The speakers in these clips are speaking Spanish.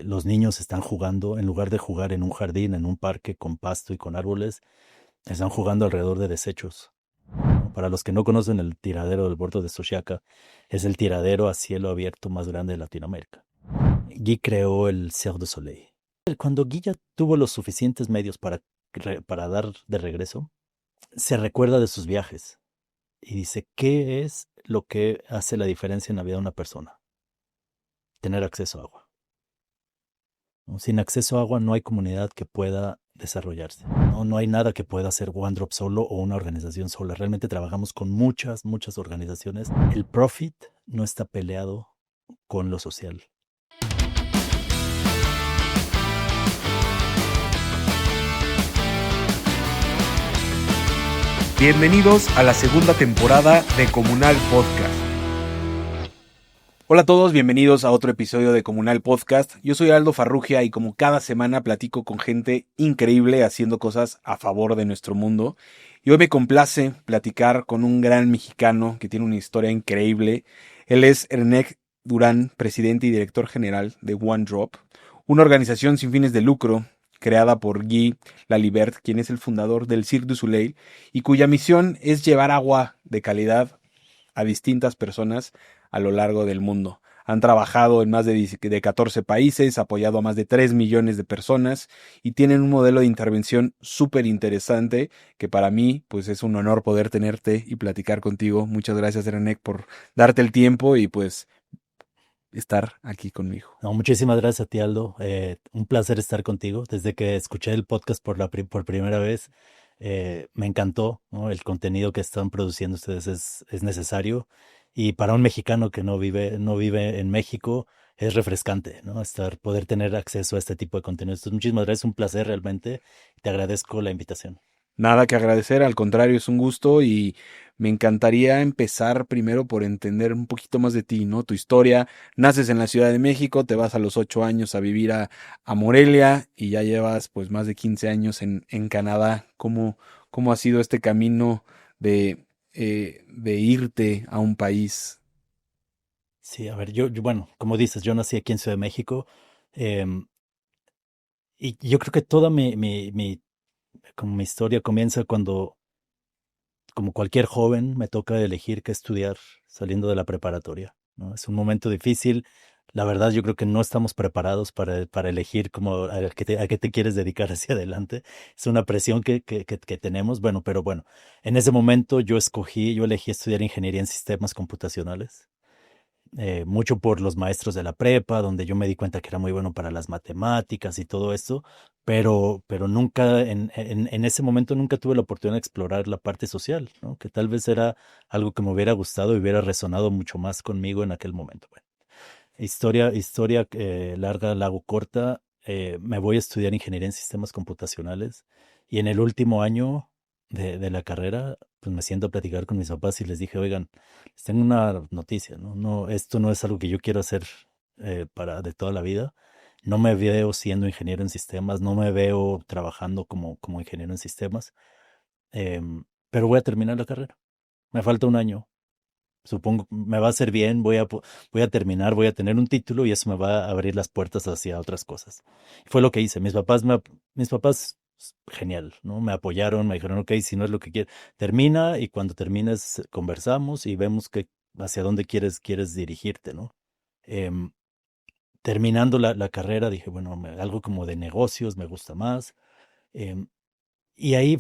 los niños están jugando, en lugar de jugar en un jardín, en un parque con pasto y con árboles, están jugando alrededor de desechos. ¿No? Para los que no conocen el tiradero del puerto de Sushaka, es el tiradero a cielo abierto más grande de Latinoamérica. Guy creó el Cirque du Soleil. Cuando Guy ya tuvo los suficientes medios para dar de regreso, se recuerda de sus viajes y dice, ¿qué es lo que hace la diferencia en la vida de una persona? Tener acceso a agua. ¿No? Sin acceso a agua no hay comunidad que pueda desarrollarse. No hay nada que pueda hacer OneDrop solo o una organización sola. Realmente trabajamos con muchas organizaciones. El profit no está peleado con lo social. Bienvenidos a la segunda temporada de Comunal Podcast. Hola a todos, bienvenidos a otro episodio de Comunal Podcast. Yo soy Aldo Farrugia y como cada semana platico con gente increíble haciendo cosas a favor de nuestro mundo. Y hoy me complace platicar con un gran mexicano que tiene una historia increíble. Él es Ernest Durán, presidente y director general de OneDrop, una organización sin fines de lucro creada por Guy Lalibert, quien es el fundador del Cirque du Soleil y cuya misión es llevar agua de calidad a distintas personas a lo largo del mundo. Han trabajado en más de 14 países, apoyado a más de 3 millones de personas y tienen un modelo de intervención súper interesante que para mí pues es un honor poder tenerte y platicar contigo. Muchas gracias, René, por darte el tiempo y pues estar aquí conmigo. No, muchísimas gracias a ti, Aldo. Un placer estar contigo. Desde que escuché el podcast por primera vez, me encantó, ¿no? El contenido que están produciendo ustedes es necesario. Y para un mexicano que no vive en México, es refrescante, ¿no? Poder tener acceso a este tipo de contenido. Entonces, muchísimas gracias, un placer realmente. Te agradezco la invitación. Nada que agradecer, al contrario, es un gusto y me encantaría empezar primero por entender un poquito más de ti, ¿no? Tu historia. Naces en la Ciudad de México, te vas a los 8 años a vivir a Morelia y ya llevas pues más de 15 años en Canadá. ¿Cómo ha sido este camino de irte a un país? Sí, a ver, bueno, como dices, yo nací aquí en Ciudad de México. em, y yo creo que toda como mi historia comienza cuando, como cualquier joven, me toca elegir qué estudiar saliendo de la preparatoria, ¿no? Es un momento difícil. La verdad, yo creo que no estamos preparados para elegir como a qué te quieres dedicar hacia adelante. Es una presión que tenemos. Bueno, pero bueno, en ese momento yo elegí estudiar ingeniería en sistemas computacionales, mucho por los maestros de la prepa, donde yo me di cuenta que era muy bueno para las matemáticas y todo esto, pero nunca, en ese momento nunca tuve la oportunidad de explorar la parte social, ¿no? Que tal vez era algo que me hubiera gustado y hubiera resonado mucho más conmigo en aquel momento. Bueno, historia larga, la hago corta. Me voy a estudiar ingeniería en sistemas computacionales y en el último año de la carrera, pues me siento a platicar con mis papás y les dije, oigan, les tengo una noticia, ¿no? No, esto no es algo que yo quiero hacer para de toda la vida. No me veo siendo ingeniero en sistemas, no me veo trabajando como ingeniero en sistemas, pero voy a terminar la carrera. Me falta un año. Supongo que me va a hacer bien, voy a terminar, voy a tener un título y eso me va a abrir las puertas hacia otras cosas. Y fue lo que hice. Mis papás, genial, ¿no? Me apoyaron, me dijeron, ok, si no es lo que quieres, termina y cuando termines conversamos y vemos hacia dónde quieres dirigirte, ¿no? Em, Terminando la carrera dije, bueno, algo como de negocios me gusta más. em, y ahí,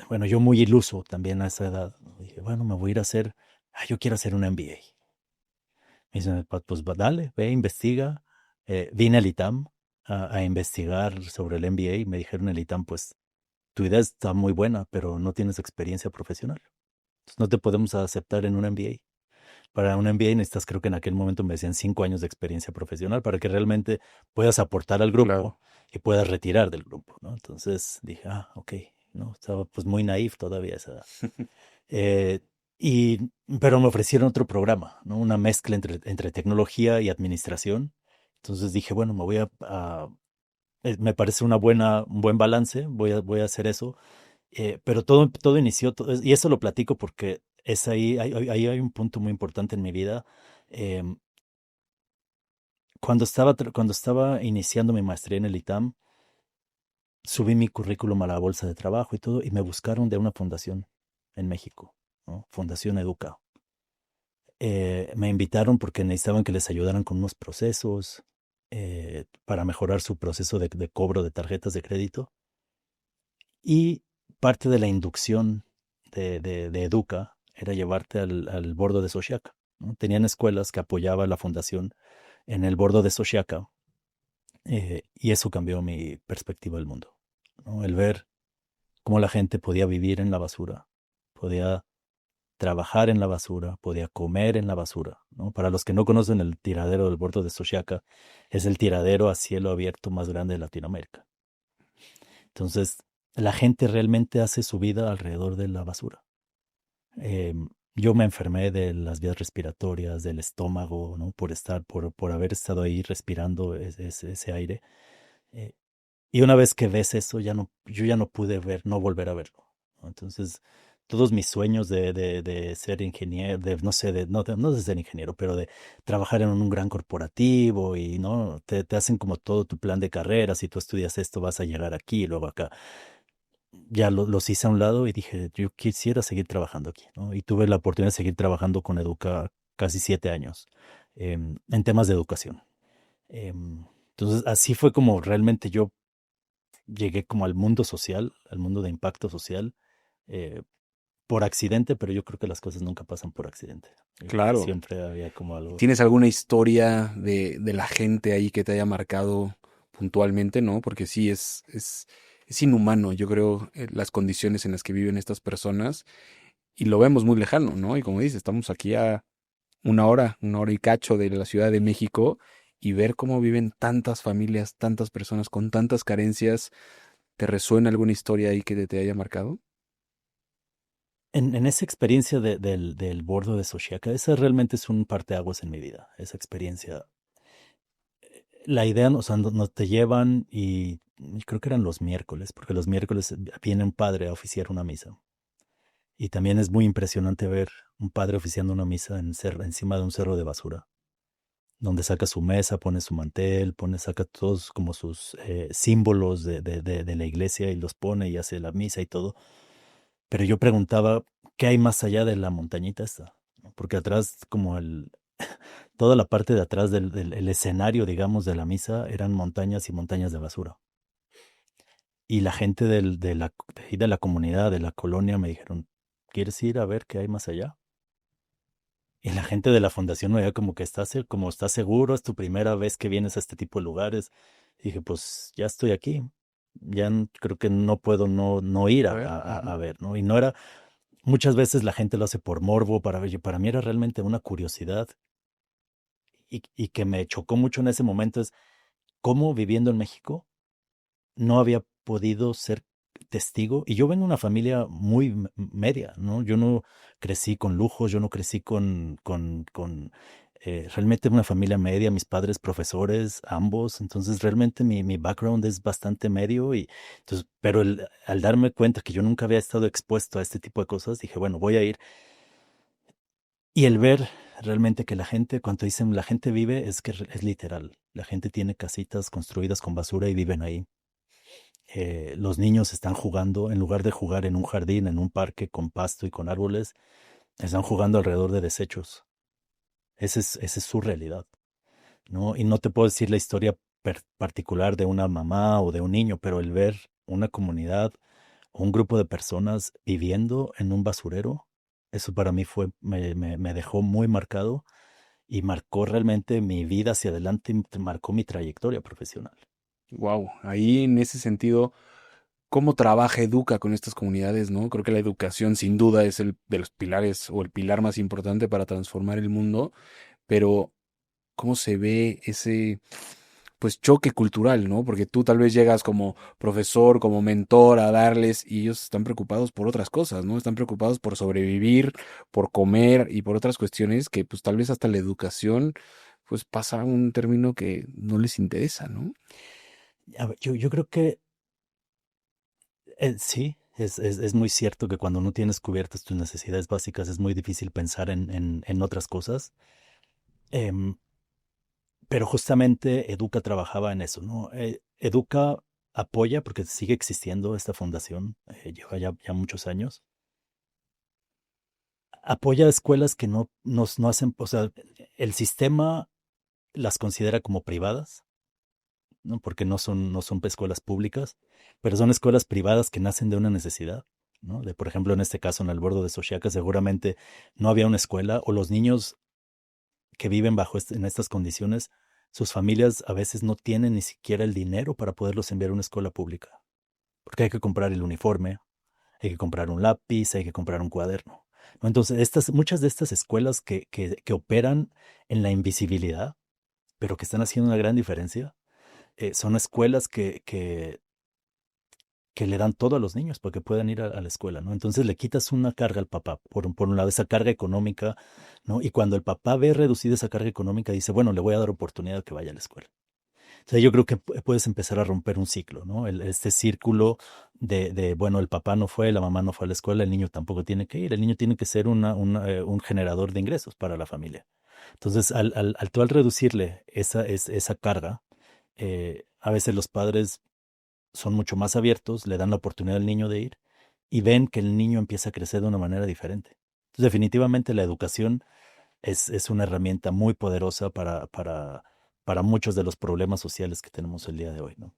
bueno, yo muy iluso también a esa edad, ¿no? Dije, bueno, me voy a ir a hacer, yo quiero hacer un MBA. Me dicen, pues dale, ve, investiga. Vine al ITAM a investigar sobre el MBA y me dijeron en el ITAM, pues tu idea está muy buena, pero no tienes experiencia profesional. Entonces, no te podemos aceptar en un MBA. Para un MBA necesitas, creo que en aquel momento me decían 5 años de experiencia profesional para que realmente puedas aportar al Claro. grupo y puedas retirar del grupo, ¿no? Entonces dije, ok, ¿no? Estaba pues muy naif todavía a esa edad. Eh, y, pero me ofrecieron otro programa, ¿no? Una mezcla entre tecnología y administración. Entonces dije, bueno, me parece un buen balance, voy a hacer eso. Pero todo inició, y eso lo platico porque ahí hay un punto muy importante en mi vida. Em, cuando estaba iniciando mi maestría en el ITAM, subí mi currículum a la bolsa de trabajo y todo, y me buscaron de una fundación en México, ¿no? Fundación Educa. Me invitaron porque necesitaban que les ayudaran con unos procesos para mejorar su proceso de cobro de tarjetas de crédito. Y parte de la inducción de Educa era llevarte al bordo de Sochiaca, ¿no? Tenían escuelas que apoyaba la fundación en el bordo de Sochiaca, y eso cambió mi perspectiva del mundo, ¿no? El ver cómo la gente podía vivir en la basura, podía trabajar en la basura, podía comer en la basura, ¿no? Para los que no conocen el tiradero del bordo de Sochiaca, es el tiradero a cielo abierto más grande de Latinoamérica. Entonces, la gente realmente hace su vida alrededor de la basura. Yo me enfermé de las vías respiratorias, del estómago, ¿no? Por haber estado ahí respirando ese aire. Eh, y una vez que ves eso, yo ya no pude no volver a verlo, ¿no? Entonces, todos mis sueños de ser ingeniero, no sé, no de ser ingeniero, pero de trabajar en un gran corporativo y, ¿no? Te hacen como todo tu plan de carrera. Si tú estudias esto, vas a llegar aquí y luego acá. Ya los hice a un lado y dije, yo quisiera seguir trabajando aquí, ¿no? Y tuve la oportunidad de seguir trabajando con Educa casi 7 años en temas de educación. Entonces, así fue como realmente yo llegué como al mundo social, al mundo de impacto social, eh, por accidente, pero yo creo que las cosas nunca pasan por accidente. Yo creo que Claro. siempre había como algo. ¿Tienes alguna historia de la gente ahí que te haya marcado puntualmente, no? Porque sí, es inhumano, yo creo, las condiciones en las que viven estas personas y lo vemos muy lejano, ¿no? Y como dices, estamos aquí a una hora y cacho de la Ciudad de México y ver cómo viven tantas familias, tantas personas con tantas carencias. ¿Te resuena alguna historia ahí que te haya marcado? En esa experiencia del bordo de Sochiaca, esa realmente es un parteaguas en mi vida, esa experiencia. La idea, o sea, nos te llevan y creo que eran los miércoles, porque los miércoles viene un padre a oficiar una misa. Y también es muy impresionante ver un padre oficiando una misa encima de un cerro de basura, donde saca su mesa, pone su mantel, saca todos como sus símbolos de la iglesia y los pone y hace la misa y todo. Pero yo preguntaba, ¿qué hay más allá de la montañita esta? ¿No? Porque atrás, toda la parte de atrás el escenario, digamos, de la misa eran montañas y montañas de basura. Y la gente de ahí de la comunidad, de la colonia, me dijeron, ¿quieres ir a ver qué hay más allá? Y la gente de la fundación me veía como que como estás seguro, es tu primera vez que vienes a este tipo de lugares. Y dije, pues ya estoy aquí. Creo que no puedo no ir A ver. Ujú. a ver, ¿no? Y no era, muchas veces la gente lo hace por morbo, para ver, y para mí era realmente una curiosidad y que me chocó mucho en ese momento es cómo viviendo en México no había podido ser testigo. Y yo vengo de una familia muy media, ¿no? Yo no crecí con lujos, yo no crecí realmente una familia media, mis padres profesores, ambos. Entonces realmente mi background es bastante medio pero al darme cuenta que yo nunca había estado expuesto a este tipo de cosas, dije, bueno, voy a ir. Y el ver realmente que cuando dicen la gente vive, es que es literal. La gente tiene casitas construidas con basura y viven ahí. Los niños están jugando, en lugar de jugar en un jardín, en un parque con pasto y con árboles, están jugando alrededor de desechos. Esa es su realidad, ¿no? Y no te puedo decir la historia particular de una mamá o de un niño, pero el ver una comunidad o un grupo de personas viviendo en un basurero, eso para mí me dejó muy marcado y marcó realmente mi vida hacia adelante y marcó mi trayectoria profesional. Wow, ahí en ese sentido, ¿cómo trabaja Educa con estas comunidades, no? Creo que la educación sin duda es el de los pilares o el pilar más importante para transformar el mundo, pero ¿cómo se ve ese pues choque cultural, ¿no? Porque tú tal vez llegas como profesor, como mentor a darles y ellos están preocupados por otras cosas, ¿no? Están preocupados por sobrevivir, por comer y por otras cuestiones que pues tal vez hasta la educación pues pasa a un término que no les interesa, ¿no? A ver, yo creo que sí, es muy cierto que cuando no tienes cubiertas tus necesidades básicas es muy difícil pensar en otras cosas. Em, pero justamente Educa trabajaba en eso, ¿no? Educa apoya, porque sigue existiendo esta fundación, lleva ya muchos años, apoya a escuelas que no hacen, o sea, el sistema las considera como privadas, ¿no? Porque no son escuelas públicas, pero son escuelas privadas que nacen de una necesidad, ¿no? De, por ejemplo, en este caso, en el bordo de Xochiaca, seguramente no había una escuela o los niños que viven en estas condiciones, sus familias a veces no tienen ni siquiera el dinero para poderlos enviar a una escuela pública, porque hay que comprar el uniforme, hay que comprar un lápiz, hay que comprar un cuaderno, ¿no? Entonces, muchas de estas escuelas que operan en la invisibilidad, pero que están haciendo una gran diferencia, son escuelas que le dan todo a los niños para que puedan ir a la escuela, ¿no? Entonces le quitas una carga al papá, por un lado, esa carga económica, ¿no? Y cuando el papá ve reducida esa carga económica, dice, bueno, le voy a dar oportunidad de que vaya a la escuela. O sea, yo creo que puedes empezar a romper un ciclo, ¿no? Este círculo bueno, el papá no fue, la mamá no fue a la escuela, el niño tampoco tiene que ir, el niño tiene que ser un generador de ingresos para la familia. Entonces, al reducirle esa carga, a veces los padres son mucho más abiertos, le dan la oportunidad al niño de ir y ven que el niño empieza a crecer de una manera diferente. Entonces, definitivamente la educación es una herramienta muy poderosa para muchos de los problemas sociales que tenemos el día de hoy, ¿no?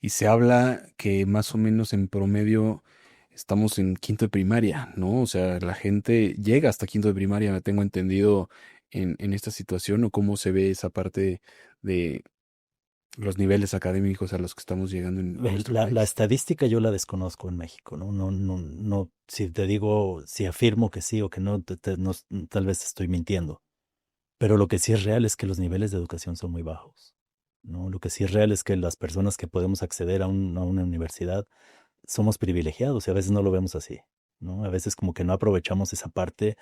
Y se habla que más o menos en promedio estamos en quinto de primaria, ¿no? O sea, la gente llega hasta quinto de primaria, me tengo entendido en esta situación, o cómo se ve esa parte de los niveles académicos a los que estamos llegando en nuestro La país. estadística yo la desconozco en México, ¿no? No, si te digo, si afirmo que sí o que no, tal vez estoy mintiendo. Pero lo que sí es real es que los niveles de educación son muy bajos, ¿no? Lo que sí es real es que las personas que podemos acceder a una universidad somos privilegiados y a veces no lo vemos así, ¿no? A veces como que no aprovechamos esa parte,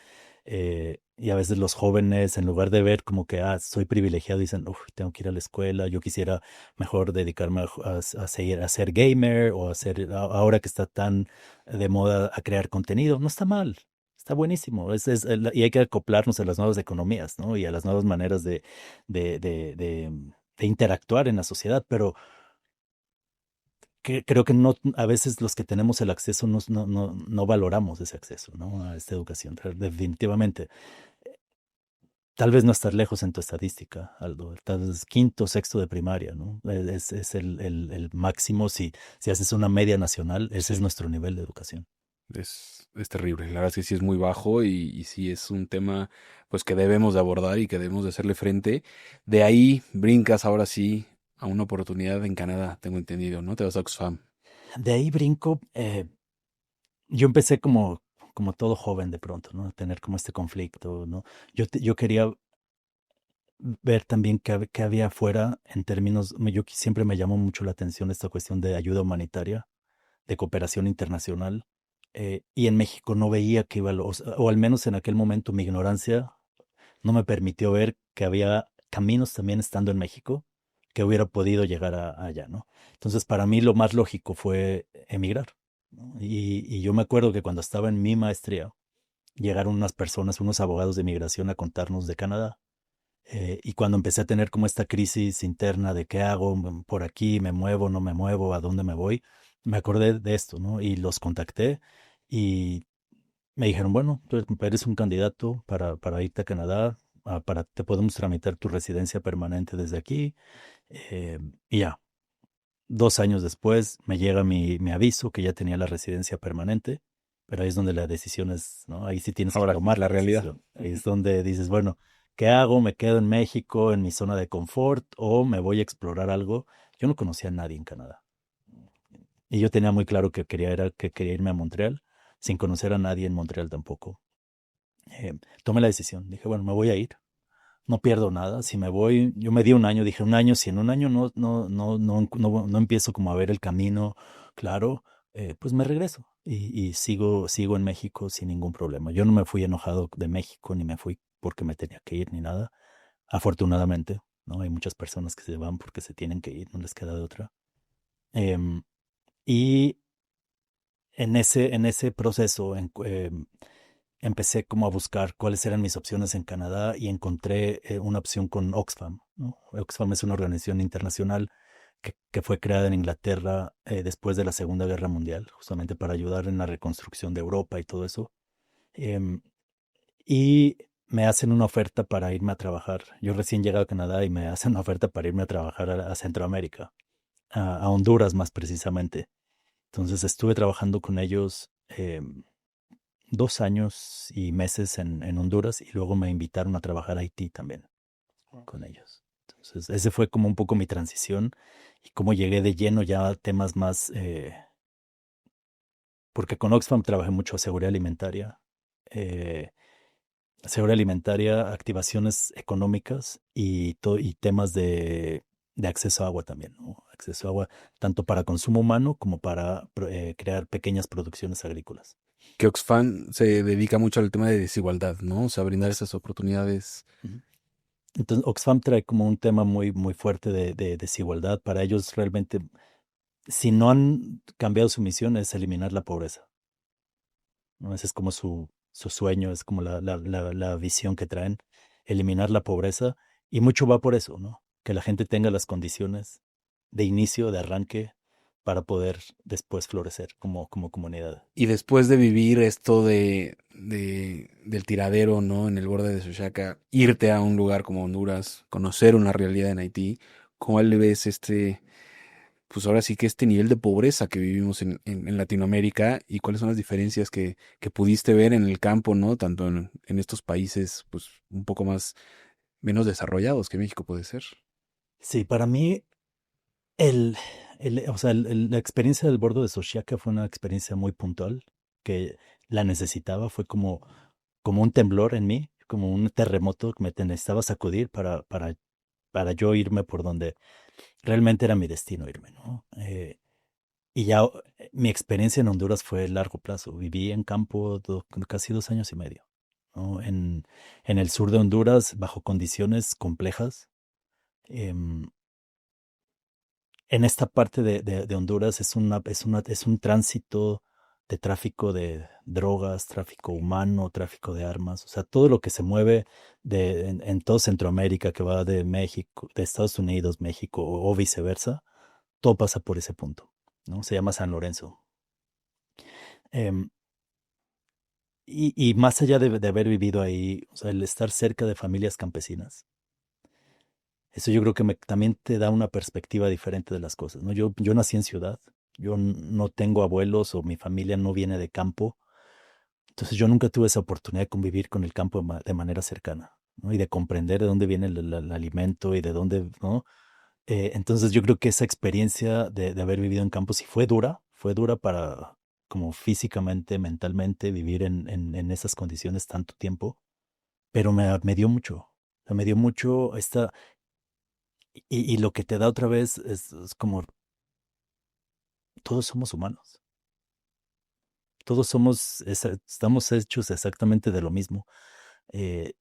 y a veces los jóvenes, en lugar de ver como que, soy privilegiado, dicen, uff, tengo que ir a la escuela, yo quisiera mejor dedicarme a ser gamer o ahora que está tan de moda a crear contenido. No está mal. Está buenísimo, y hay que acoplarnos a las nuevas economías, ¿no? Y a las nuevas maneras de, de, de, de interactuar en la sociedad, pero creo que no, a veces los que tenemos el acceso no valoramos ese acceso, ¿no? A esta educación. Definitivamente. Tal vez no estar lejos en tu estadística, Aldo. Tal vez quinto, sexto de primaria, ¿no? Es el máximo. Si haces una media nacional, ese es Sí, nuestro nivel de educación. es terrible. La verdad es que sí es muy bajo y sí es un tema pues que debemos de abordar y que debemos de hacerle frente. De ahí brincas ahora sí a una oportunidad en Canadá, tengo entendido, ¿no? Te vas a Oxfam. De ahí brinco. Yo empecé como todo joven de pronto, ¿no? A tener como este conflicto, ¿no? Yo quería ver también qué había afuera en términos, siempre me llamó mucho la atención esta cuestión de ayuda humanitaria, de cooperación internacional, y en México no veía que iba, o al menos en aquel momento mi ignorancia no me permitió ver que había caminos también estando en México que hubiera podido llegar allá, ¿no? Entonces, para mí lo más lógico fue emigrar, ¿no? Y yo me acuerdo que cuando estaba en mi maestría, llegaron unas personas, unos abogados de migración a contarnos de Canadá. Y cuando empecé a tener como esta crisis interna de qué hago por aquí, me muevo, no me muevo, a dónde me voy, me acordé de esto, ¿no? Y los contacté y me dijeron, bueno, tú eres un candidato para irte a Canadá, te podemos tramitar tu residencia permanente desde aquí. eh, y ya, 2 años después me llega mi aviso que ya tenía la residencia permanente, pero ahí es donde la decisión es, ¿no? Ahí sí tienes que Ahora, tomar la la realidad. decisión. Ahí es donde dices, bueno, ¿qué hago? ¿Me quedo en México, en mi zona de confort, o me voy a explorar algo? Yo no conocía a nadie en Canadá. Y yo tenía muy claro que quería irme a Montreal, sin conocer a nadie en Montreal tampoco. Tomé la decisión. Dije, bueno, me voy a ir. No pierdo nada. Si me voy, yo me di un año, dije un año, si en un año no empiezo como a ver el camino claro, pues me regreso y sigo en México sin ningún problema. Yo no me fui enojado de México, ni me fui porque me tenía que ir, ni nada. Afortunadamente, ¿no? Hay muchas personas que se van porque se tienen que ir, no les queda de otra. Em, y en ese proceso, empecé como a buscar cuáles eran mis opciones en Canadá y encontré una opción con Oxfam, ¿no? Oxfam es una organización internacional que fue creada en Inglaterra después de la Segunda Guerra Mundial, justamente para ayudar en la reconstrucción de Europa y todo eso. Em, y me hacen una oferta para irme a trabajar. Yo recién llegué a Canadá y me hacen una oferta para irme a trabajar a Centroamérica, a Honduras más precisamente. Entonces estuve trabajando con ellos 2 años y meses en Honduras y luego me invitaron a trabajar a Haití también con ellos. Entonces ese fue como un poco mi transición y cómo llegué de lleno ya a temas más, porque con Oxfam trabajé mucho eh, seguridad alimentaria, activaciones económicas y temas de acceso a agua también, ¿no? Acceso a agua tanto para consumo humano como para crear pequeñas producciones agrícolas. Que Oxfam se dedica mucho al tema de desigualdad, ¿no? O sea, brindar Ex- esas oportunidades. Ujú. Entonces, Oxfam trae como un tema muy, muy fuerte de desigualdad. Para ellos realmente, si no han cambiado su misión, es eliminar la pobreza, ¿no? Ese es como su sueño, es como la visión que traen, eliminar la pobreza. Y mucho va por eso, ¿no? Que la gente tenga las condiciones de inicio, de arranque, para poder después florecer como comunidad. Y después de vivir esto del tiradero, ¿no? En el borde de Soshaka, irte a un lugar como Honduras, conocer una realidad en Haití, ¿cuál ves pues ahora sí que este nivel de pobreza que vivimos en Latinoamérica y cuáles son las diferencias que pudiste ver en el campo, ¿no? Tanto en estos países, pues un poco más, menos desarrollados que México puede ser. Sí, para mí El, o sea, la experiencia del bordo de Sochiaca fue una experiencia muy puntual, que la necesitaba, fue como un temblor en mí, como un terremoto que necesitaba sacudir para yo irme por donde realmente era mi destino irme, ¿no? Y ya mi experiencia en Honduras fue a largo plazo. Viví en campo casi 2 años y medio, ¿no? En el sur de Honduras, bajo condiciones complejas. em, en esta parte de Honduras es un tránsito de tráfico de drogas, tráfico humano, tráfico de armas, o sea, todo lo que se mueve en todo Centroamérica, que va de México, de Estados Unidos, México o viceversa, todo pasa por ese punto, ¿no? Se llama San Lorenzo. Em, y más allá de haber vivido ahí, o sea, el estar cerca de familias campesinas, eso yo creo que también te da una perspectiva diferente de las cosas, ¿no? Yo nací en ciudad, yo no tengo abuelos o mi familia no viene de campo, entonces yo nunca tuve esa oportunidad de convivir con el campo de manera cercana, ¿no? Y de comprender de dónde viene el alimento y de dónde, ¿no? Entonces yo creo que esa experiencia de haber vivido en campo sí fue dura para, como físicamente, mentalmente, vivir en esas condiciones tanto tiempo, pero me dio mucho. O sea, me dio mucho y lo que te da otra vez es como todos somos humanos. Todos estamos hechos exactamente de lo mismo. eh,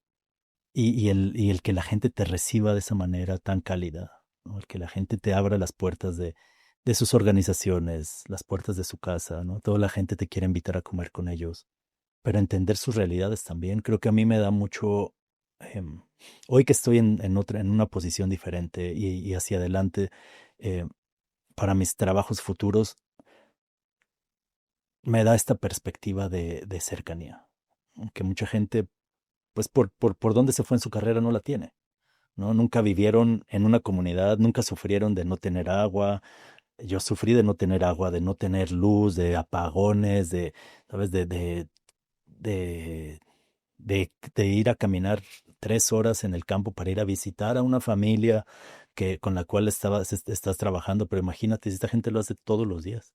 y el que la gente te reciba de esa manera tan cálida, ¿no? El que la gente te abra las puertas de sus organizaciones, las puertas de su casa, ¿no? Toda la gente te quiere invitar a comer con ellos, pero entender sus realidades también. Creo que a mí me da mucho, em, hoy que estoy en una posición diferente y hacia adelante, eh, para mis trabajos futuros, me da esta perspectiva de cercanía, ¿no? Que mucha gente, pues por dónde se fue en su carrera no la tiene, ¿no? Nunca vivieron en una comunidad, nunca sufrieron de no tener agua. Yo sufrí de no tener agua, de no tener luz, de apagones, ¿sabes? De, de ir a caminar 3 horas en el campo para ir a visitar a una familia con la cual estás trabajando, pero imagínate si esta gente lo hace todos los días.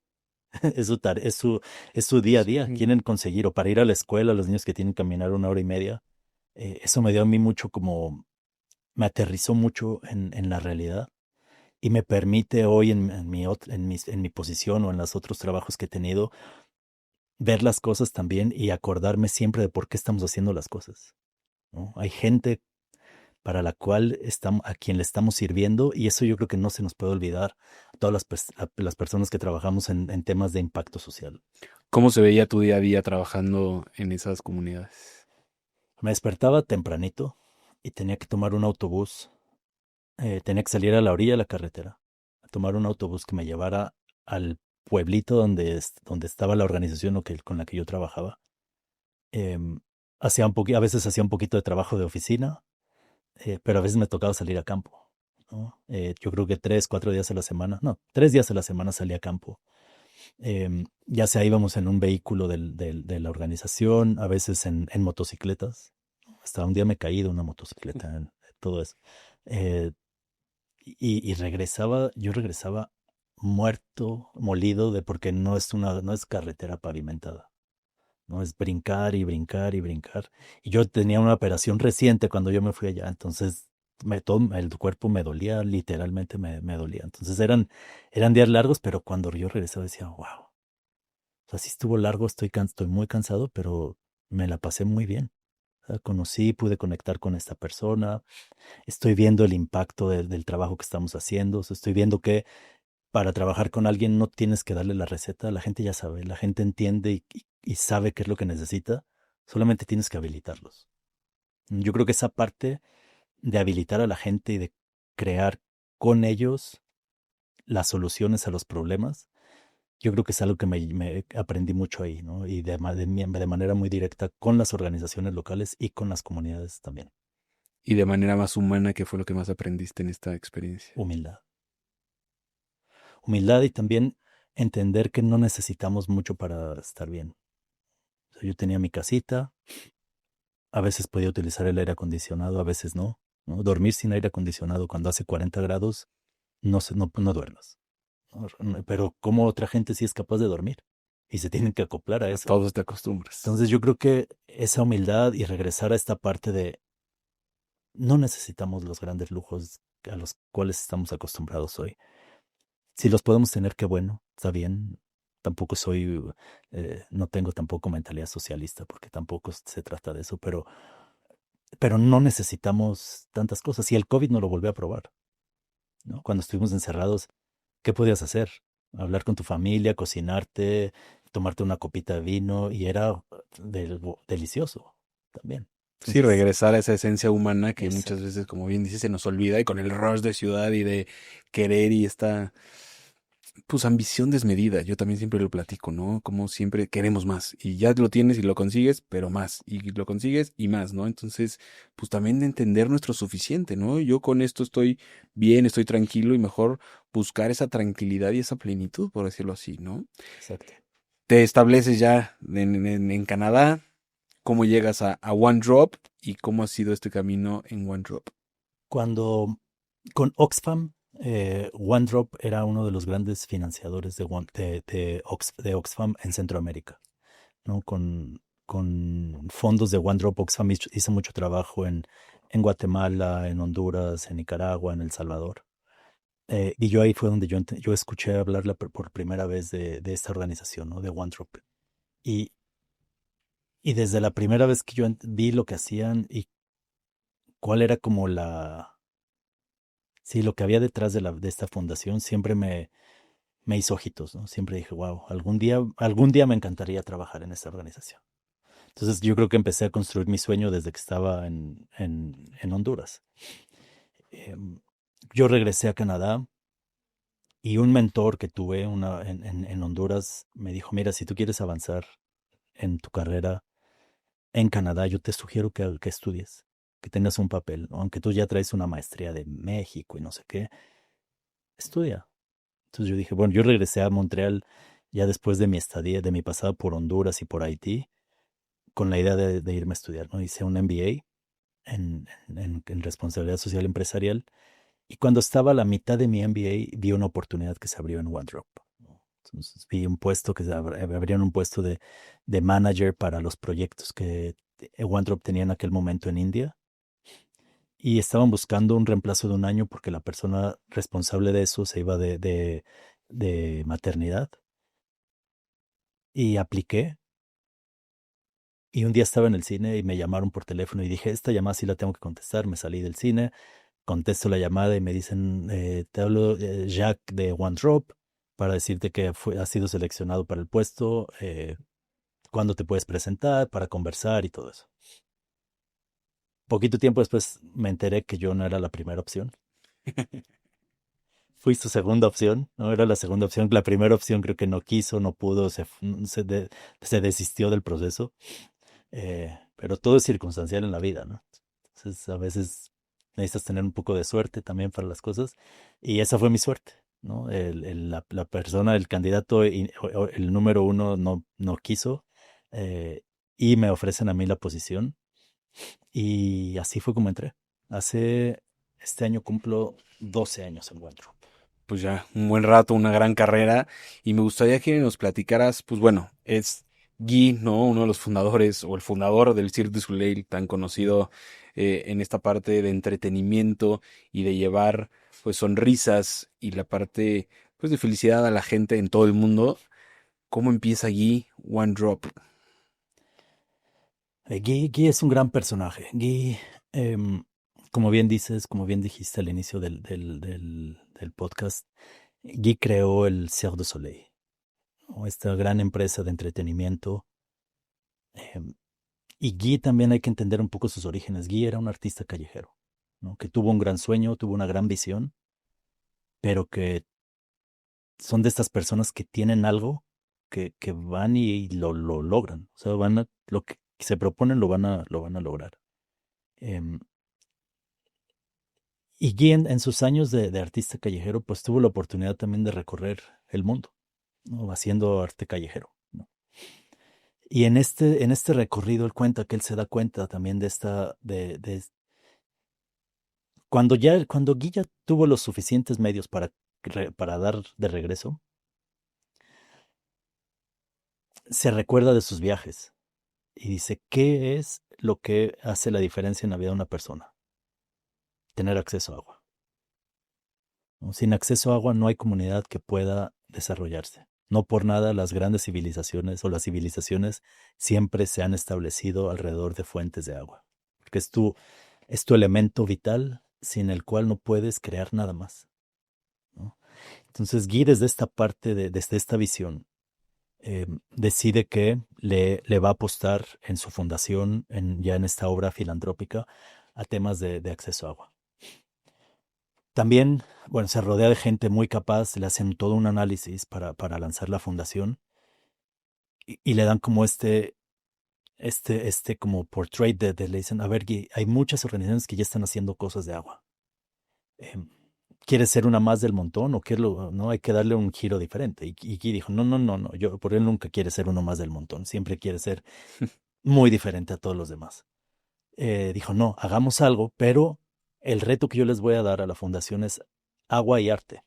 Es su, tare- es su día a día. Sí. Quieren conseguir, o para ir a la escuela, los niños que tienen que caminar 1 hora y media. Eso me dio a mí mucho me aterrizó mucho en la realidad y me permite hoy en mi posición o en los otros trabajos que he tenido, ver las cosas también y acordarme siempre de por qué estamos haciendo las cosas, ¿no? Hay gente para la cual estamos, a quien le estamos sirviendo, y eso yo creo que no se nos puede olvidar a todas las personas que trabajamos en temas de impacto social. ¿Cómo se veía tu día a día trabajando en esas comunidades? Me despertaba tempranito y tenía que tomar un autobús, tenía que salir a la orilla de la carretera, a tomar un autobús que me llevara al pueblito donde estaba la organización con la que yo trabajaba. Em, a veces hacía un poquito de trabajo de oficina, pero a veces me tocaba salir a campo, ¿no? Yo creo que 3, 4 días a la semana, no, 3 días a la semana salía a campo. Ya sea íbamos en un vehículo de la organización, a veces en motocicletas. Hasta un día me caí de una motocicleta, todo eso. Eh, yo regresaba muerto, molido, porque no es carretera pavimentada. ¿No? Es brincar y brincar y brincar. Y yo tenía una operación reciente cuando yo me fui allá, entonces todo el cuerpo me dolía, literalmente me dolía. Entonces eran días largos, pero cuando yo regresaba decía, wow, o sea, sí estuvo largo, estoy muy cansado, pero me la pasé muy bien. O sea, pude conectar con esta persona, estoy viendo el impacto del trabajo que estamos haciendo, o sea, estoy viendo que para trabajar con alguien no tienes que darle la receta, la gente ya sabe, la gente entiende y sabe qué es lo que necesita, solamente tienes que habilitarlos. Yo creo que esa parte de habilitar a la gente y de crear con ellos las soluciones a los problemas, yo creo que es algo que me aprendí mucho ahí, ¿no? Y de manera muy directa con las organizaciones locales y con las comunidades también. Y de manera más humana, ¿qué fue lo que más aprendiste en esta experiencia? Humildad. Humildad y también entender que no necesitamos mucho para estar bien. O sea, yo tenía mi casita, a veces podía utilizar el aire acondicionado, a veces no, ¿no? Dormir sin aire acondicionado cuando hace 40 grados, no duermas, ¿no? Pero como otra gente sí es capaz de dormir y se tienen que acoplar a A eso. todos te acostumbras. Entonces yo creo que esa humildad y regresar a esta parte de no necesitamos los grandes lujos a los cuales estamos acostumbrados hoy. Si los podemos tener, qué bueno, está bien. Tampoco no tengo tampoco mentalidad socialista porque tampoco se trata de eso, pero no necesitamos tantas cosas. Y el COVID no lo volvió a probar, ¿no? Cuando estuvimos encerrados, ¿qué podías hacer? Hablar con tu familia, cocinarte, tomarte una copita de vino y era delicioso también. Sí, Entonces, regresar a esa esencia humana que muchas exacto. veces, como bien dices, se nos olvida y con el rush de ciudad y de querer y esta, pues, ambición desmedida. Yo también siempre lo platico, ¿no? Como siempre queremos más y ya lo tienes y lo consigues, pero más y lo consigues y más, ¿no? Entonces, pues también de entender nuestro suficiente, ¿no? Yo con esto estoy bien, estoy tranquilo y mejor buscar esa tranquilidad y esa plenitud, por decirlo así, ¿no? Exacto. Te estableces ya en Canadá, cómo llegas a One Drop y cómo ha sido este camino en One Drop. Cuando con Oxfam, OneDrop era uno de los grandes financiadores de Oxfam en Centroamérica, ¿no? Con fondos de OneDrop, Oxfam hizo mucho trabajo en Guatemala, en Honduras, en Nicaragua, en El Salvador. Y yo ahí fue donde yo escuché hablar por primera vez de esta organización, ¿no? De OneDrop. Y, y desde la primera vez que yo vi lo que hacían y cuál era como sí, lo que había detrás de esta fundación, siempre me hizo ojitos, ¿no? Siempre dije, wow, algún día me encantaría trabajar en esta organización. Entonces yo creo que empecé a construir mi sueño desde que estaba en Honduras. Em, yo regresé a Canadá y un mentor que tuve en Honduras me dijo, mira, si tú quieres avanzar en tu carrera en Canadá, yo te sugiero que estudies, que tengas un papel, ¿no? Aunque tú ya traes una maestría de México y no sé qué, estudia. Entonces yo dije, bueno, yo regresé a Montreal ya después de mi estadía, de mi pasada por Honduras y por Haití, con la idea de irme a estudiar, ¿no? Hice un MBA en responsabilidad social empresarial. Y cuando estaba a la mitad de mi MBA, vi una oportunidad que se abrió en OneDrop, ¿no? Entonces vi un puesto abrieron un puesto de manager para los proyectos que OneDrop tenía en aquel momento en India. Y estaban buscando un reemplazo de un año porque la persona responsable de eso se iba de maternidad. Y apliqué Y un día estaba en el cine y me llamaron por teléfono y dije, esta llamada sí la tengo que contestar. Me salí del cine, contesto la llamada y me dicen, te hablo Jacques de One Drop para decirte que has sido seleccionado para el puesto, cuándo te puedes presentar para conversar y todo eso. Poquito tiempo después me enteré que yo no era la primera opción. Fui su segunda opción, no era la segunda opción. La primera opción creo que no quiso, no pudo, se desistió del proceso. Pero todo es circunstancial en la vida, ¿no? Entonces a veces necesitas tener un poco de suerte también para las cosas. Y esa fue mi suerte, ¿no? La persona, el candidato, o el número uno no quiso, eh, y me ofrecen a mí la posición. Y así fue como entré. Este año cumplo 12 años en Wendrop. Pues ya, un buen rato, una gran carrera. Y me gustaría que nos platicaras, pues bueno, es Guy, ¿no? Uno de los fundadores o el fundador del Cirque du Soleil, tan conocido en esta parte de entretenimiento y de llevar pues sonrisas y la parte pues de felicidad a la gente en todo el mundo. ¿Cómo empieza Guy One Drop? Guy es un gran personaje. Guy, em, como bien dices, como bien dijiste al inicio del podcast, Guy creó el Cirque du Soleil, ¿no? Esta gran empresa de entretenimiento. em, y Guy también hay que entender un poco sus orígenes. Guy era un artista callejero, ¿no? Que tuvo un gran sueño, tuvo una gran visión, pero que son de estas personas que tienen algo que van y lo logran. O sea, lo que se proponen lo van a lograr. Em, Y Guy en sus años de artista callejero, pues tuvo la oportunidad también de recorrer el mundo, ¿no? Haciendo arte callejero, ¿no? Y en este recorrido él cuenta que él se da cuenta también cuando Guy ya tuvo los suficientes medios para dar de regreso, se recuerda de sus viajes y dice, ¿qué es lo que hace la diferencia en la vida de una persona? Tener acceso a agua, ¿no? Sin acceso a agua no hay comunidad que pueda desarrollarse. No por nada las grandes civilizaciones o las civilizaciones siempre se han establecido alrededor de fuentes de agua, porque es tu elemento vital sin el cual no puedes crear nada más, ¿no? Entonces Guy desde esta parte, desde esta visión, decide que le va a apostar en su fundación, ya en esta obra filantrópica, a temas de acceso a agua. También, bueno, se rodea de gente muy capaz, le hacen todo un análisis para lanzar la fundación y le dan como como portrait le dicen, a ver, Guy, hay muchas organizaciones que ya están haciendo cosas de agua. Em, ¿Quieres ser una más del montón o no? Hay que darle un giro diferente. Y Guy dijo, no, no, no, no, por él nunca quiere ser uno más del montón, siempre quiere ser muy diferente a todos los demás. Dijo, no, hagamos algo, pero el reto que yo les voy a dar a la fundación es agua y arte.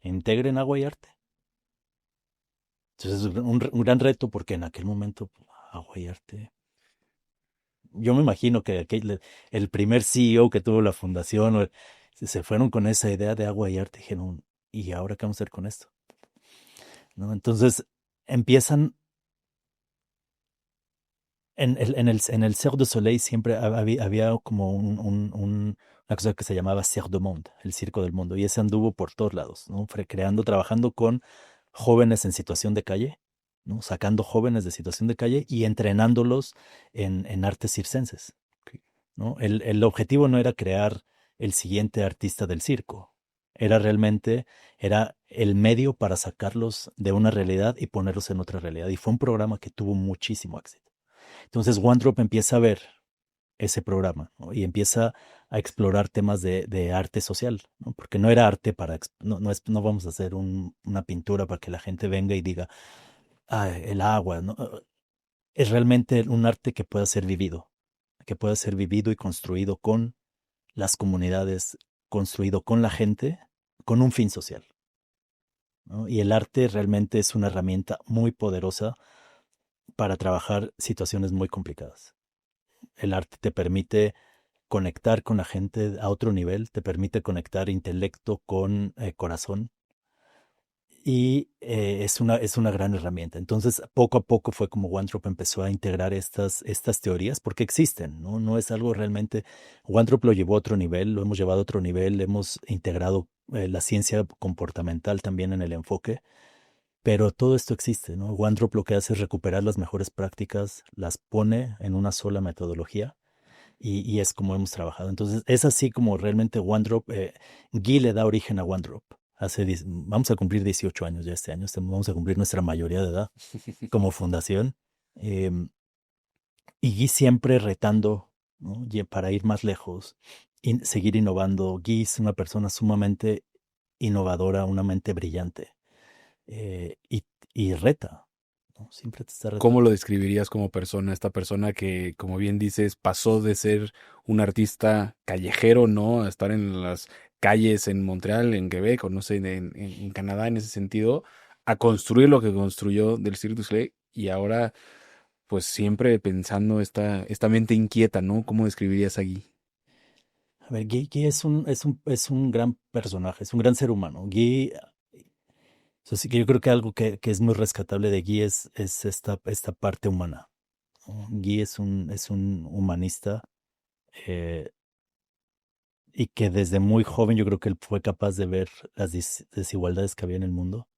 Integren agua y arte. Entonces es un gran reto porque en aquel momento agua y arte. Yo me imagino que el primer CEO que tuvo la fundación se fueron con esa idea de agua y arte y dijeron, ¿y ahora qué vamos a hacer con esto? ¿No? Entonces empiezan en el Cirque du Soleil siempre había como una cosa que se llamaba Cirque du Monde, el circo del mundo, y ese anduvo por todos lados, ¿no? Trabajando con jóvenes en situación de calle, ¿no? Sacando jóvenes de situación de calle y entrenándolos en artes circenses, ¿no? El objetivo no era crear el siguiente artista del circo, era el medio para sacarlos de una realidad y ponerlos en otra realidad. Y fue un programa que tuvo muchísimo éxito. Entonces One Drop empieza a ver ese programa, ¿no? Y empieza a explorar temas de arte social, ¿no? Porque no era arte no vamos a hacer una pintura para que la gente venga y diga, ah, el agua, ¿no? Es realmente un arte que pueda ser vivido y construido con las comunidades, construido con la gente, con un fin social, ¿no? Y el arte realmente es una herramienta muy poderosa para trabajar situaciones muy complicadas. El arte te permite conectar con la gente a otro nivel, te permite conectar intelecto con corazón y es una gran herramienta. Entonces, poco a poco fue como OneDrop empezó a integrar estas teorías porque existen, ¿no? No es algo realmente. OneDrop lo llevó a otro nivel, lo hemos llevado a otro nivel, hemos integrado la ciencia comportamental también en el enfoque, pero todo esto existe, ¿no? OneDrop lo que hace es recuperar las mejores prácticas, las pone en una sola metodología y es como hemos trabajado. Entonces, es así como realmente OneDrop, Guy le da origen a OneDrop. Vamos a cumplir 18 años ya este año, vamos a cumplir nuestra mayoría de edad como fundación. em, y Guy siempre retando, ¿no? Para ir más lejos y seguir innovando. Guy es una persona sumamente innovadora, una mente brillante eh, y, y reta, ¿no? Siempre te está ¿Cómo retando. lo describirías como persona? Esta persona que, como bien dices, pasó de ser un artista callejero, ¿no? A estar en las calles en Montreal, en Quebec, o no sé, en Canadá en ese sentido, a construir lo que construyó del Cirque du Soleil y ahora, pues siempre pensando esta mente inquieta, ¿no? ¿Cómo describirías a Guy? A ver, Guy es un gran personaje, es un gran ser humano. Guy, eso sí que yo creo que algo que es muy rescatable de Guy es esta parte humana, ¿no? Guy es un humanista eh, y que desde muy joven yo creo que él fue capaz de ver las desigualdades que había en el mundo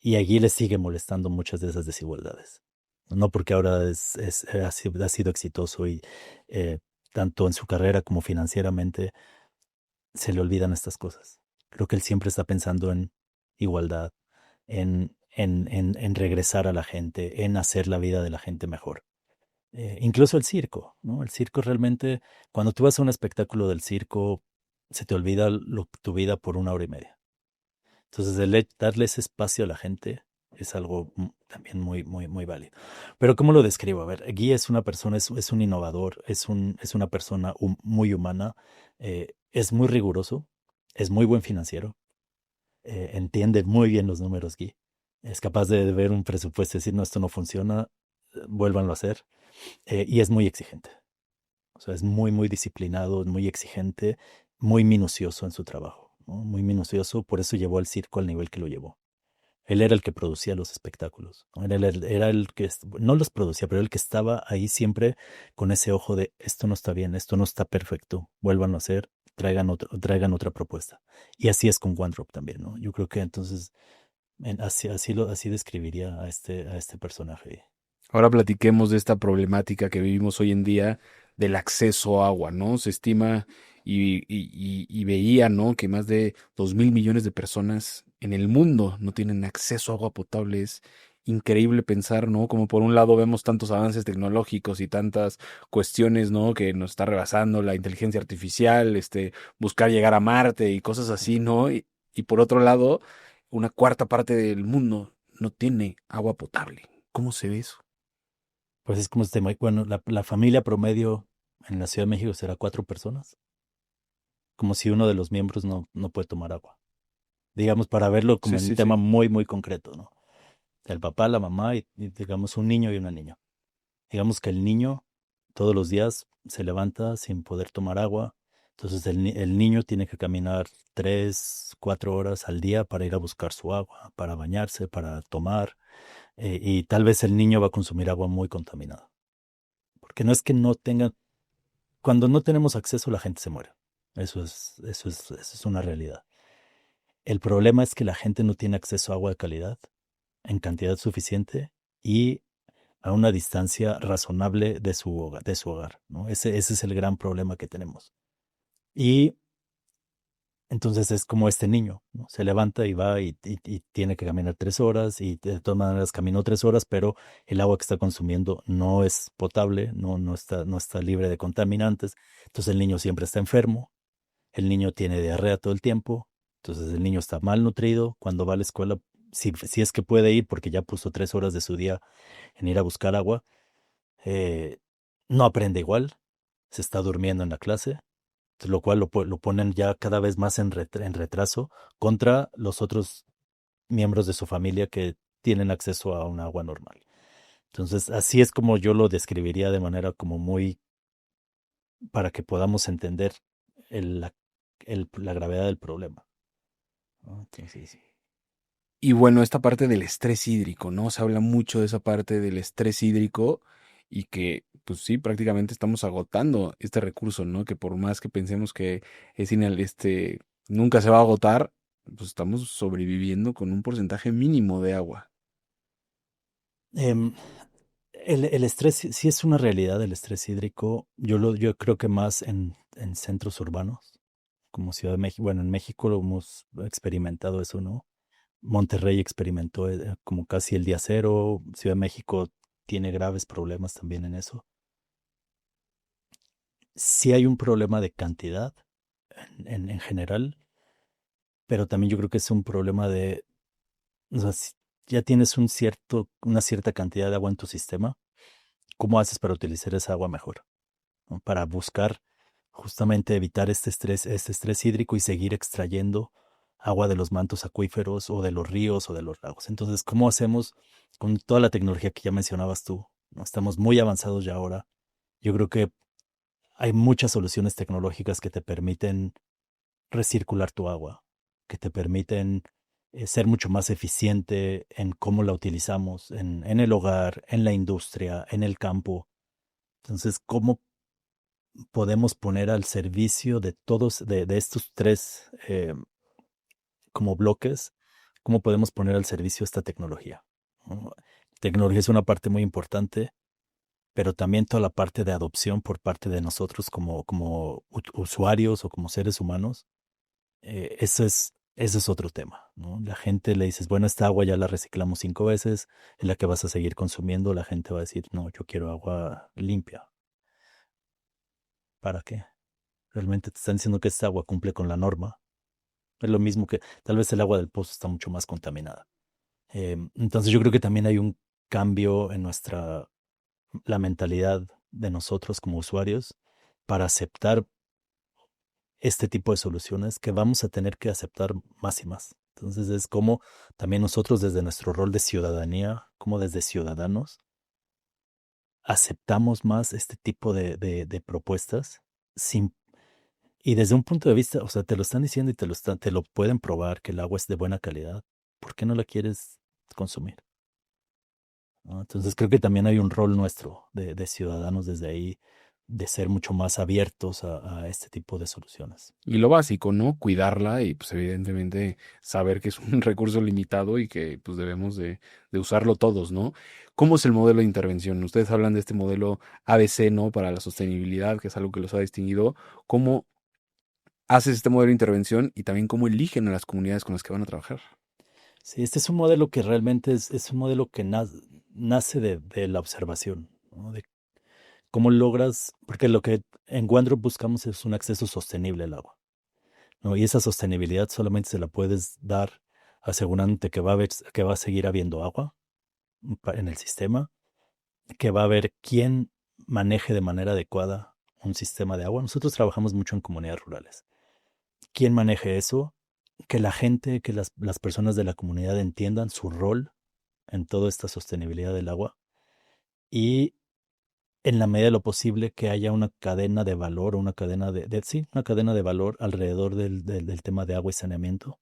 y a Guy le sigue molestando muchas de esas desigualdades. No porque ahora ha sido exitoso y eh, tanto en su carrera como financieramente se le olvidan estas cosas. Creo que él siempre está pensando en igualdad, en regresar a la gente, en hacer la vida de la gente mejor. Incluso el circo, ¿no? El circo realmente, cuando tú vas a un espectáculo del circo, se te olvida tu vida por una hora y media. Entonces, darle ese espacio a la gente es algo también muy válido. Pero ¿cómo lo describo? A ver, Guy es una persona, es un innovador, es una persona muy humana, es muy riguroso, es muy buen financiero, entiende muy bien los números, Guy. Es capaz de ver un presupuesto y decir, no, esto no funciona, vuélvanlo a hacer. Y es muy exigente. O sea, es muy disciplinado, muy exigente, muy minucioso en su trabajo, ¿no? Muy minucioso, por eso llevó al circo al nivel que lo llevó. Él era el que producía los espectáculos, ¿no? Era el que no los producía, pero el que estaba ahí siempre con ese ojo de esto no está bien, esto no está perfecto, vuelvan a hacer, traigan otra propuesta. Y así es con OneDrop también, ¿no? Yo creo que entonces así describiría a este personaje. Ahora platiquemos de esta problemática que vivimos hoy en día del acceso a agua, ¿no? Se estima y veía, ¿no? Que más de 2.000 millones de personas en el mundo no tienen acceso a agua potable. Es increíble pensar, ¿no? Como por un lado vemos tantos avances tecnológicos y tantas cuestiones, ¿no? Que nos está rebasando la inteligencia artificial, buscar llegar a Marte y cosas así, ¿no? Y por otro lado, una cuarta parte del mundo no tiene agua potable. ¿Cómo se ve eso? Pues es como bueno, la familia promedio en la Ciudad de México será 4 personas, como si uno de los miembros no puede tomar agua. Digamos, para verlo como Sí, en un sí, tema sí. muy concreto, ¿no? El papá, la mamá y digamos un niño y una niña. Digamos que el niño todos los días se levanta sin poder tomar agua, entonces el niño tiene que caminar 3, 4 horas al día para ir a buscar su agua, para bañarse, para tomar, y tal vez el niño va a consumir agua muy contaminada. Porque no es que no tengan, cuando no tenemos acceso la gente se muere. Eso es una realidad. El problema es que la gente no tiene acceso a agua de calidad en cantidad suficiente y a una distancia razonable de su hogar, ¿no? Ese es el gran problema que tenemos. Y entonces es como este niño, ¿no? Se levanta y va y tiene que caminar 3 horas y de todas maneras caminó 3 horas, pero el agua que está consumiendo no es potable, no está libre de contaminantes. Entonces el niño siempre está enfermo, el niño tiene diarrea todo el tiempo, entonces el niño está malnutrido. Cuando va a la escuela, si es que puede ir porque ya puso 3 horas de su día en ir a buscar agua, eh, no aprende igual, se está durmiendo en la clase, lo cual lo ponen ya cada vez más en retraso contra los otros miembros de su familia que tienen acceso a un agua normal. Entonces, así es como yo lo describiría de manera como muy para que podamos entender el- la, la gravedad del problema, ¿no? Entonces, Y bueno, esta parte del estrés hídrico, ¿no? Se habla mucho de esa parte del estrés hídrico y que, pues sí, prácticamente estamos agotando este recurso, ¿no? Que por más que pensemos que nunca se va a agotar, pues estamos sobreviviendo con un porcentaje mínimo de agua. Em, el estrés sí es una realidad, el estrés hídrico. Yo creo que más en centros urbanos, como Ciudad de México. Bueno, en México lo hemos experimentado eso, ¿no? Monterrey experimentó como casi el día cero. Ciudad de México tiene graves problemas también en eso. Sí hay un problema de cantidad en general, pero también yo creo que es un problema de, o sea, si ya tienes una cierta cantidad de agua en tu sistema, ¿cómo haces para utilizar esa agua mejor? ¿No? Para buscar justamente evitar este estrés hídrico y seguir extrayendo agua de los mantos acuíferos o de los ríos o de los lagos. Entonces, ¿cómo hacemos con toda la tecnología que ya mencionabas tú? ¿No? Estamos muy avanzados ya ahora. Yo creo que hay muchas soluciones tecnológicas que te permiten recircular tu agua, que te permiten ser mucho más eficiente en cómo la utilizamos en el hogar, en la industria, en el campo. Entonces, ¿cómo podemos poner al servicio de todos, de estos tres como bloques, cómo podemos poner al servicio esta tecnología? ¿No? Tecnología es una parte muy importante, pero también toda la parte de adopción por parte de nosotros como usuarios o como seres humanos, ese es otro tema, ¿no? La gente le dices, bueno, esta agua ya la reciclamos 5 veces, es la que vas a seguir consumiendo, la gente va a decir, no, yo quiero agua limpia. ¿Para qué? Realmente te están diciendo que esta agua cumple con la norma. Es lo mismo que tal vez el agua del pozo está mucho más contaminada. Entonces yo creo que también hay un cambio en la mentalidad de nosotros como usuarios para aceptar este tipo de soluciones que vamos a tener que aceptar más y más. Entonces es como también nosotros desde nuestro rol de ciudadanía, como desde ciudadanos, aceptamos más este tipo de propuestas sin, y desde un punto de vista, o sea, te lo están diciendo y te lo pueden probar que el agua es de buena calidad. ¿Por qué no la quieres consumir? ¿No? Entonces creo que también hay un rol nuestro de ciudadanos desde ahí, de ser mucho más abiertos a este tipo de soluciones. Y lo básico, ¿no? Cuidarla y pues evidentemente saber que es un recurso limitado y que pues debemos de usarlo todos, ¿no? ¿Cómo es el modelo de intervención? Ustedes hablan de este modelo ABC, ¿no? Para la sostenibilidad, que es algo que los ha distinguido. ¿Cómo haces este modelo de intervención y también cómo eligen a las comunidades con las que van a trabajar? Sí, este es un modelo que realmente es un modelo que nace de la observación, ¿no? De cómo logras, porque lo que en OneDrop buscamos es un acceso sostenible al agua, ¿no? Y esa sostenibilidad solamente se la puedes dar asegurándote que va a seguir habiendo agua en el sistema, que va a haber quien maneje de manera adecuada un sistema de agua. Nosotros trabajamos mucho en comunidades rurales. ¿Quién maneje eso? Que la gente, que las personas de la comunidad entiendan su rol en toda esta sostenibilidad del agua y en la medida de lo posible que haya una cadena de valor o una cadena sí, una cadena de valor alrededor del tema de agua y saneamiento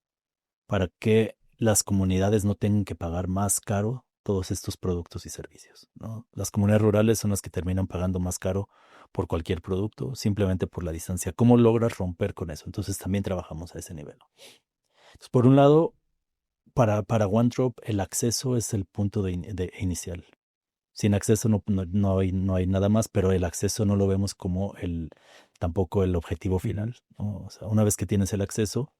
para que las comunidades no tengan que pagar más caro todos estos productos y servicios, ¿no? Las comunidades rurales son las que terminan pagando más caro por cualquier producto, simplemente por la distancia. ¿Cómo logras romper con eso? Entonces también trabajamos a ese nivel. Entonces, por un lado, para OneDrop, el acceso es el punto de inicial. Sin acceso no hay nada más, pero el acceso no lo vemos como tampoco el objetivo final, ¿no? O sea, una vez que tienes el acceso,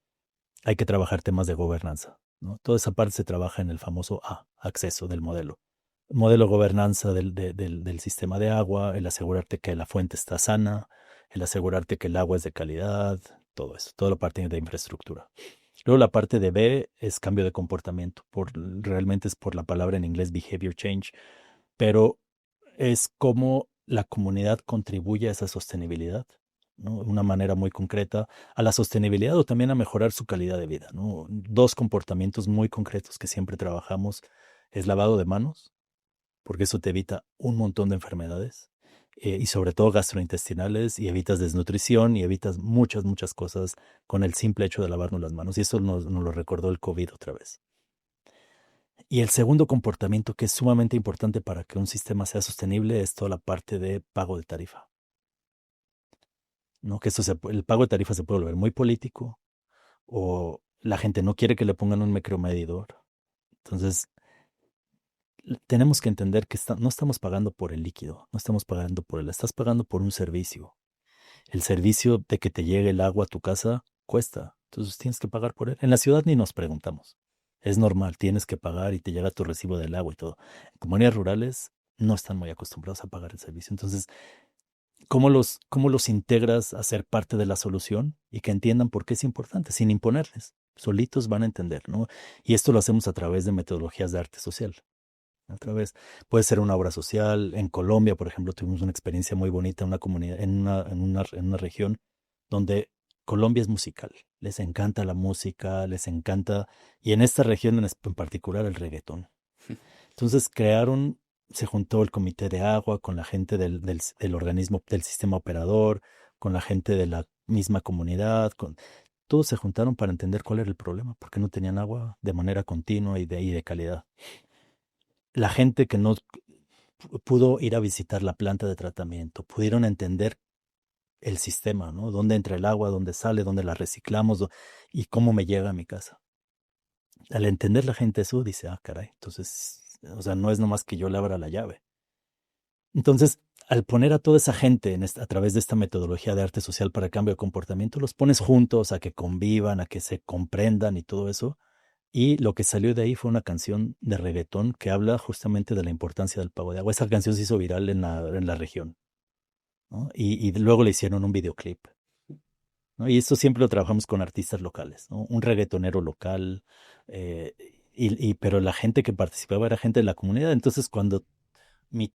hay que trabajar temas de gobernanza, ¿no? Toda esa parte se trabaja en el famoso acceso del modelo. Modelo de gobernanza del sistema de agua, el asegurarte que la fuente está sana, el asegurarte que el agua es de calidad, todo eso, toda la parte de infraestructura. Luego la parte de B es cambio de comportamiento, realmente es por la palabra en inglés behavior change, pero es cómo la comunidad contribuye a esa sostenibilidad, ¿no? De una manera muy concreta a la sostenibilidad o también a mejorar su calidad de vida, ¿no? Dos comportamientos muy concretos que siempre trabajamos es lavado de manos, porque eso te evita un montón de enfermedades y sobre todo gastrointestinales y evitas desnutrición y evitas muchas cosas con el simple hecho de lavarnos las manos. Y eso nos lo recordó el COVID otra vez. Y el segundo comportamiento que es sumamente importante para que un sistema sea sostenible es toda la parte de pago de tarifa, ¿no? Que el pago de tarifa se puede volver muy político o la gente no quiere que le pongan un micromedidor. Entonces, tenemos que entender que no estamos pagando por el líquido, no estamos pagando por estás pagando por un servicio. El servicio de que te llegue el agua a tu casa cuesta, entonces tienes que pagar por él. En la ciudad ni nos preguntamos. Es normal, tienes que pagar y te llega tu recibo del agua y todo. En comunidades rurales no están muy acostumbrados a pagar el servicio. Entonces, ¿cómo los integras a ser parte de la solución y que entiendan por qué es importante, sin imponerles? Solitos van a entender, ¿no? Y esto lo hacemos a través de metodologías de arte social. Otra vez, puede ser una obra social. En Colombia, por ejemplo, tuvimos una experiencia muy bonita en una comunidad, en una región donde Colombia es musical. Les encanta la música, les encanta, y en esta región en particular el reggaetón. Entonces se juntó el comité de agua con la gente del organismo, del sistema operador, con la gente de la misma comunidad, todos se juntaron para entender cuál era el problema, porque no tenían agua de manera continua y de calidad. La gente que no pudo ir a visitar la planta de tratamiento, pudieron entender el sistema, ¿no? Dónde entra el agua, dónde sale, dónde la reciclamos y cómo me llega a mi casa. Al entender la gente eso, dice, ah, caray, entonces, o sea, no es nomás que yo le abra la llave. Entonces, al poner a toda esa gente a través de esta metodología de arte social para el cambio de comportamiento, los pones juntos a que convivan, a que se comprendan y todo eso. Y lo que salió de ahí fue una canción de reggaetón que habla justamente de la importancia del pago de agua. Esa canción se hizo viral en la región, ¿no? Y luego le hicieron un videoclip, ¿no? Y esto siempre lo trabajamos con artistas locales, ¿no? Un reggaetonero local, eh, pero la gente que participaba era gente de la comunidad. Entonces, cuando mi